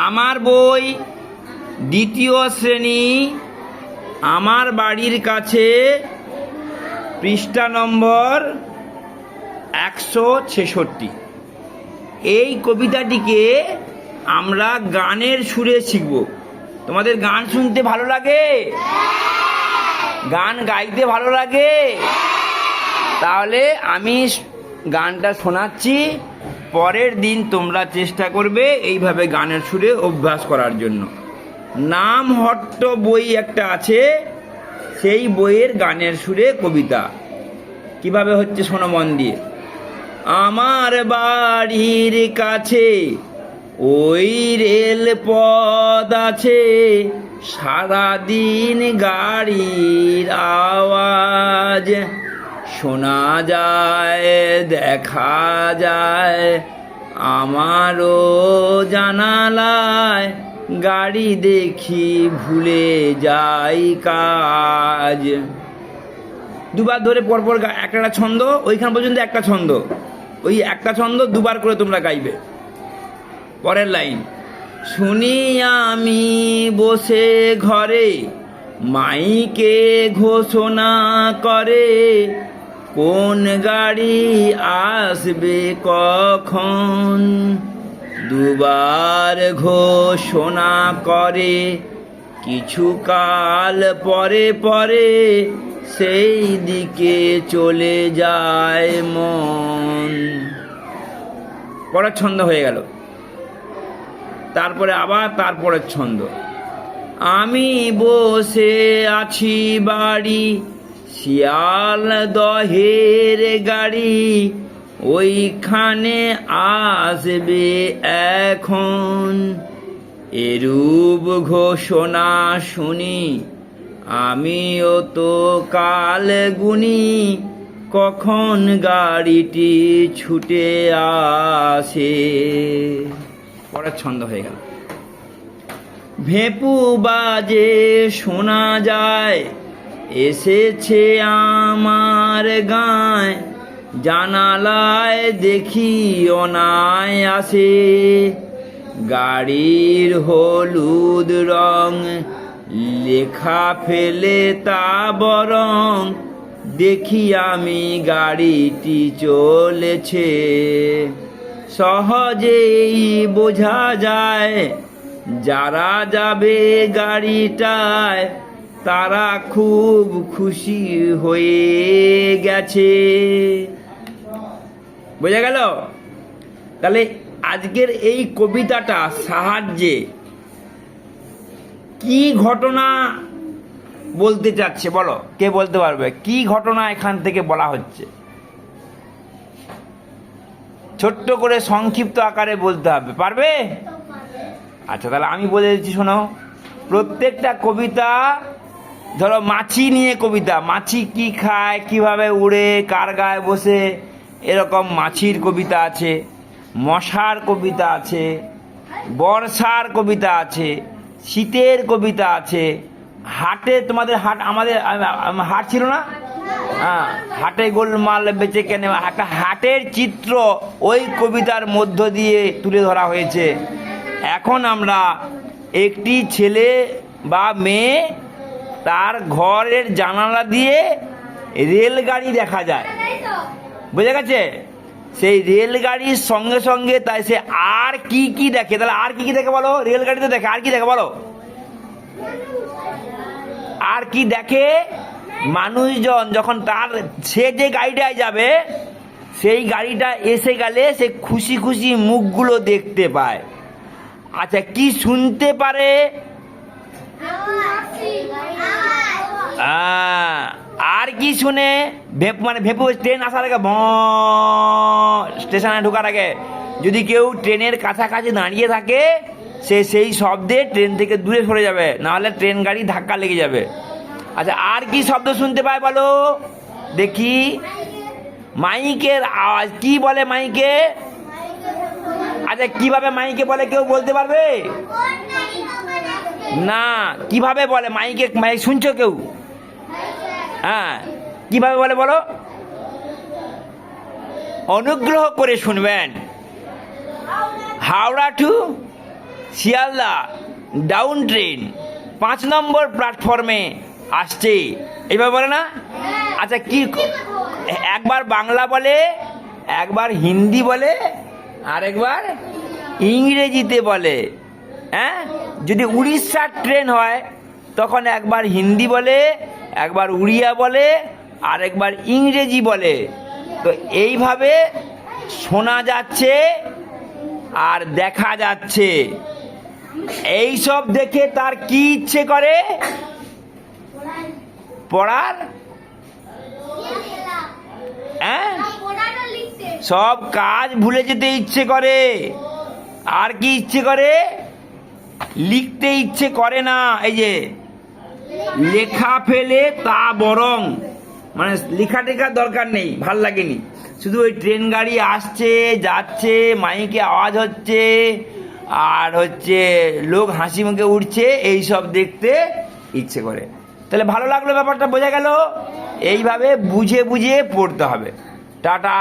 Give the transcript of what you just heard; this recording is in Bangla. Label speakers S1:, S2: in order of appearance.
S1: আমার বই দ্বিতীয় শ্রেণী, আমার বাড়ির কাছে, পৃষ্ঠা নম্বর 166। এই কবিতাটিকে আমরা গানের সুরে শিখব। তোমাদের গান শুনতে ভালো লাগে? গান গাইতে ভালো লাগে? তাহলে আমি গানটা শোনাচ্ছি, পরের দিন তোমরা চেষ্টা করবে এইভাবে গানের সুরে অভ্যাস করার জন্য। নামহট্ট বই একটা আছে, সেই বইয়ের গানের সুরে কবিতা কিভাবে হচ্ছে শোনো মন দিয়ে। আমার বাড়ির কাছে ওই রেল পথ আছে, সারাদিন গাড়ির আওয়াজ শোনা যায়, দেখা যায়। আমারও জানালায় গাড়ি দেখি, ভুলে যাই কাজ। দুবার ধরে পরপর একটা ছন্দ, ওইখান পর্যন্ত একটা ছন্দ, ওই একটা ছন্দ দুবার করে তোমরা গাইবে। পরের লাইন, শুনি আমি বসে ঘরে, মাইকে ঘোষণা করে, কোন গাড়ি আসবে কখন। দুবার ঘোষণা করে, কিছু কাল পরে পরে সেই দিকে চলে যায় মন। পরের ছন্দ হয়ে গেল। তারপরে আবার তারপরের ছন্দ, আমি বসে আছি বাড়ি, শিয়াল দহের গাড়ি ওইখানে আসবে এখন। এরূপ ঘোষণা শুনি, আমিও তো কাল গুনি, কখন গাড়িটি ছুটে আসে। পরের ছন্দ হয়ে গেল। ভেপু বাজে শোনা যায়, এসেছে আমার গায়, জানালায় দেখি অনায় আসে। গাড়ির হলুদ রং, লেখা ফেলে তা বরং, দেখি আমি গাড়িটি চলেছে। সহজেই বোঝা যায়, যারা যাবে গাড়িটায় তারা খুব খুশি হয়ে গেছে। বোঝা গেল? তাহলে আজকের এই কবিতাটা সাহায্যে কি ঘটনা বলতে চাচ্ছে বলো? কে বলতে পারবে কি ঘটনা এখান থেকে বলা হচ্ছে? ছোট্ট করে সংক্ষিপ্ত আকারে বলতে হবে, পারবে? আচ্ছা, তাহলে আমি বলে দিচ্ছি শোনো। প্রত্যেকটা কবিতা, ধরো মাছি নিয়ে কবিতা, মাছি কি খায়, কিভাবে উড়ে, কার গায়ে বসে, এরকম মাছির কবিতা আছে। মশার কবিতা আছে, বর্ষার কবিতা আছে, শীতের কবিতা আছে। হাটে, তোমাদের হাট, আমাদের হাট ছিল না? হ্যাঁ, হাটে গোলমাল বেচে কেনে, একটা হাটের চিত্র ওই কবিতার মধ্য দিয়ে তুলে ধরা হয়েছে। এখন আমরা একটি ছেলে বা মেয়ে, তার ঘরের জানালা দিয়ে রেলগাড়ি দেখা যায়, বুঝে গেছে? সেই রেলগাড়ির সঙ্গে সঙ্গে তাই সে আর কি কি দেখে? তাহলে আর কি কি দেখে বলো? রেলগাড়িতে দেখে আর কি দেখে বলো? আর কি দেখে? মানুষজন যখন সে যে গাড়িটায় যাবে, সেই গাড়িটা এসে গেলে সে খুশি খুশি মুখগুলো দেখতে পায়। আচ্ছা, কি শুনতে পারে? আর কি শুনে? মানে ভেপু ট্রেন আসার আগে, স্টেশনে ঢোকার আগে যদি কেউ ট্রেনের কাছাকাছি দাঁড়িয়ে থাকে, সে সেই শব্দে ট্রেন থেকে দূরে সরে যাবে, নাহলে ট্রেন গাড়ি ধাক্কা লেগে যাবে। আচ্ছা, আর কি শব্দ শুনতে পায় বলো দেখি? মাইকের আওয়াজ। কি বলে মাইকে? আচ্ছা, কিভাবে মাইকে বলে কেউ বলতে পারবে? না, কিভাবে বলে মাইকে? মাইক শুনছো কেউ? হ্যাঁ, কিভাবে বলে বলো? অনুগ্রহ করে শুনবেন। Howrah to Sealdah down train 5 নম্বর প্ল্যাটফর্মে আসছে, এইভাবে বলে না? আচ্ছা কি একবার বাংলা বলে, একবার হিন্দি বলে, আর একবার ইংরেজিতে বলে। হ্যাঁ, যদি উড়িষ্যার ট্রেন হয় তখন একবার হিন্দি বলে, একবার উড়িয়া বলে, আর একবার ইংরেজি বলে। তো এইভাবে শোনা যাচ্ছে আর দেখা যাচ্ছে। এই সব দেখে তার কি ইচ্ছে করে? পড়ার, হ্যাঁ, সব কাজ ভুলে যেতে ইচ্ছে করে। আর কি ইচ্ছে করে? লিখতে ইচ্ছে করে না। এই যে লেখা ফেলে তা বরং, মানে লেখা টেখার দরকার নেই, ভাল লাগেনি, শুধু ওই ট্রেন গাড়ি আসছে যাচ্ছে, মাইকে আওয়াজ হচ্ছে, আর হচ্ছে লোক হাসি মুখে উঠছে, এই সব দেখতে ইচ্ছে করে। তাহলে ভালো লাগলো, ব্যাপারটা বোঝা গেল? এইভাবে বুঝে বুঝে পড়তে হবে। টাটা।